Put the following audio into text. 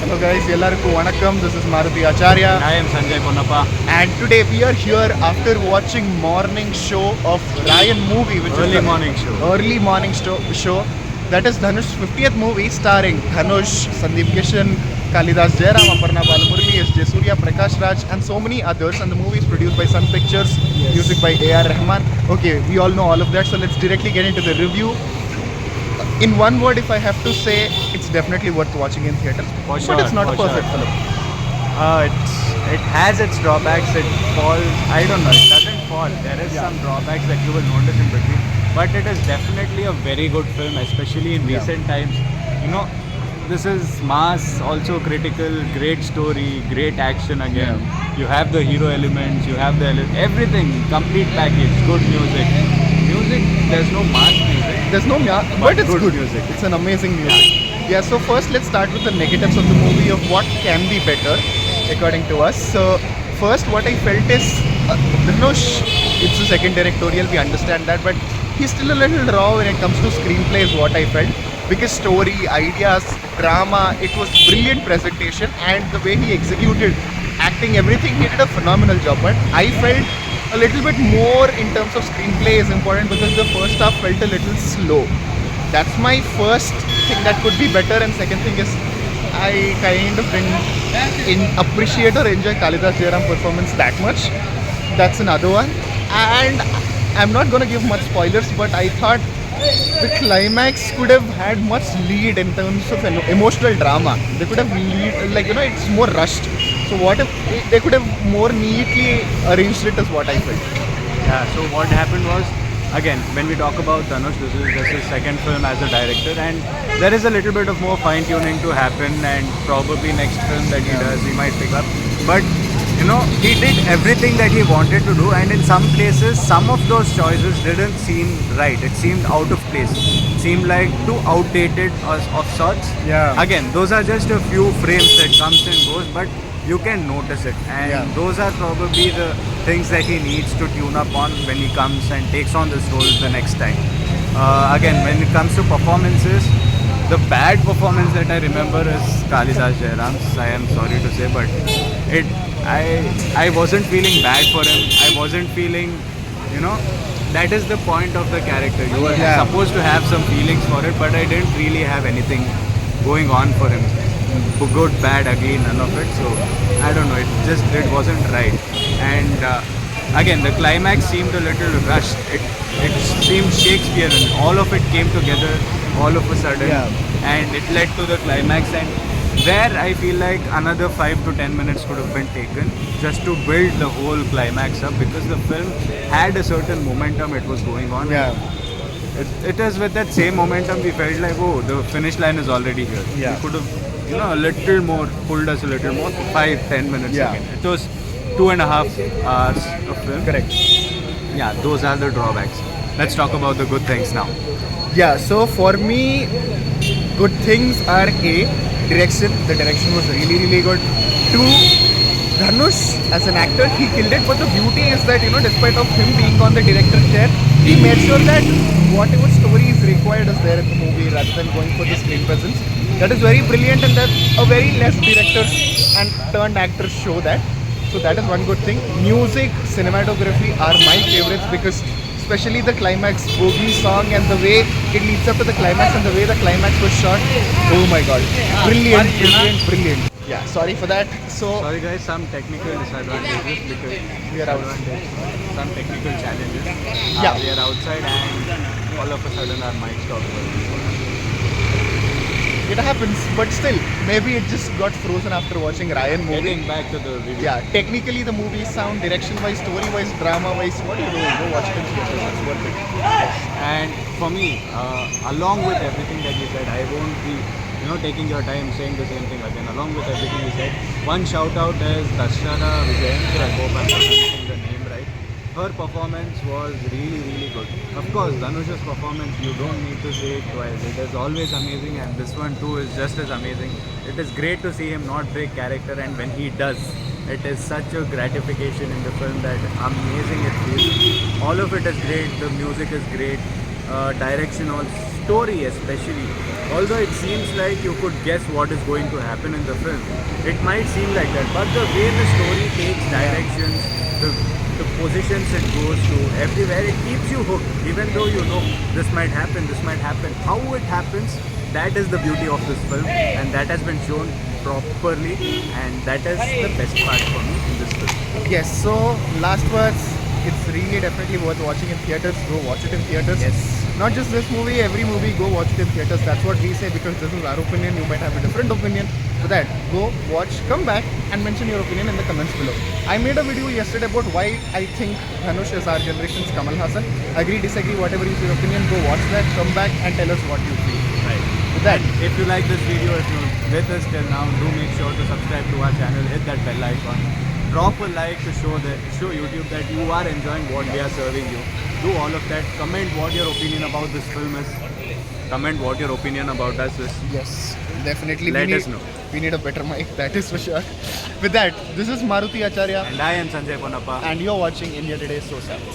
Hello guys, ellarku vanakkam. This is Maruti Acharya, I am Sanjay Ponnappa. and today we are here after watching morning show of Ryan movie, which Early is the morning show. early morning show. That is Dhanush's 50th movie, starring Dhanush, Sandeep Kishan, Kalidas Jairam, Aparna Balamurali, S.J. Surya, Prakash Raj, and so many others. And the movie is produced by Sun Pictures, music by A.R. Rahman. Okay, we all know all of that, so let's directly get into the review. In one word, if I have to say, it's definitely worth watching in theater, For but sure, it's not a for perfect sure. film. It has its drawbacks. It falls. I don't know. It doesn't fall. There is some drawbacks that you will notice in between. But it is definitely a very good film, especially in recent times. You know, this is mass, also critical, great story, great action again. You have the hero elements, you have the everything, complete package, good music. Music, there's no mass music. There's no but it's good good music. It's an amazing music. Yeah. So first, let's start with the negatives of the movie of what can be better, according to us. So first, what I felt is, Dhanush, it's a second directorial. We understand that, but he's still a little raw when it comes to screenplay. Is what I felt, because story, ideas, drama, it was brilliant presentation, and the way he executed, acting, everything, he did a phenomenal job. But I felt a little bit more in terms of screenplay is important because the first half felt a little slow. That's my first thing that could be better, and second thing is I kind of didn't appreciate or enjoy Kalidas Jairam performance that much. That's another one. And I'm not gonna give much spoilers, but I thought the climax could have had much lead in terms of emotional drama. They could have lead, like, it's more rushed. So what if they could have more neatly arranged it, is what I felt. Yeah, so what happened was, again, when we talk about Dhanush, this is just his second film as a director, and there is a little bit of more fine tuning to happen, and probably next film that he does, he might pick up. But he did everything that he wanted to do, and in some places, some of those choices didn't seem right. It seemed out of place, seemed like too outdated of sorts. Yeah. Again, those are just a few frames that comes and goes, but you can notice it, and those are probably the things that he needs to tune up on when he comes and takes on this role the next time. Again, when it comes to performances, the bad performance that I remember is Kalidas Jairam's. I am sorry to say, but I wasn't feeling bad for him. I wasn't feeling, that is the point of the character. You were supposed to have some feelings for it, but I didn't really have anything going on for him. Good, bad, ugly, none of it. So I don't know. It wasn't right. And again, the climax seemed a little rushed. It seemed Shakespearean. All of it came together all of a sudden, and it led to the climax. And there, I feel like another 5 to 10 minutes could have been taken just to build the whole climax up, because the film had a certain momentum it was going on. Yeah. It is with that same momentum we felt like, oh, the finish line is already here. Yeah. We could have, a little more, pulled us a little more, 5-10 minutes again. It was 2.5 hours of film. Correct. Yeah, those are the drawbacks. Let's talk about the good things now. Yeah, so for me, good things are direction. The direction was really, really good. 2, Dhanush as an actor, he killed it. But the beauty is that, despite of him being on the director chair, he made sure that whatever story is required is there in the movie rather than going for the screen presence. That is very brilliant, and that a very less directors and turned actors show that. So that is one good thing. Music, cinematography are my favorites, because especially the climax Bogey song and the way it leads up to the climax and the way the climax was shot. Oh my god. Brilliant, brilliant, brilliant. Yeah, sorry for that. So Sorry guys, some technical disadvantages because we are out. Some technical challenges. Yeah. We are outside and all of a sudden our mic stopped working. It happens, but still, maybe it just got frozen after watching Ryan movie. Getting back to the review. Yeah, technically the movie sound, direction-wise, story-wise, drama-wise, what do you do? Go watch it in theaters. It's worth it. And for me, along with everything that you said, I won't be taking your time saying the same thing again. Along with everything you said, one shout out is Darshana Vijayan. I hope I'm pronouncing the name right. Her performance was really, really good. Of course, Dhanush's performance, you don't need to say it twice. It is always amazing, and this one too is just as amazing. It is great to see him not break character, and when he does, it is such a gratification in the film that amazing it feels. All of it is great. The music is great. direction or story especially. Although it seems like you could guess what is going to happen in the film, it might seem like that. But the way the story takes directions, the positions it goes to, everywhere, it keeps you hooked. Even though you know this might happen, this might happen. How it happens, that is the beauty of this film, and that has been shown properly, and that is the best part for me in this film. Yes, so last words, it's really definitely worth watching in theaters. Go watch it in theaters. Yes. Not just this movie, every movie, go watch it in theaters. That's what we say because this is our opinion. You might have a different opinion. For that, go watch, come back and mention your opinion in the comments below. I made a video yesterday about why I think Dhanush is our generation's Kamal Hassan. Agree, disagree, whatever is your opinion, go watch that, come back and tell us what you feel. Right. With that, If you like this video, if you're with us till now, do make sure to subscribe to our channel, hit that bell icon, drop a like to show YouTube that you are enjoying what we are serving you. Do all of that. Comment what your opinion about this film is. Comment what your opinion about us is. yes, definitely. Let we need, us know. We need a better mic, that is for sure. With that, this is Maruti Acharya And I am Sanjay Ponappa. and you're watching India Today So Savvy.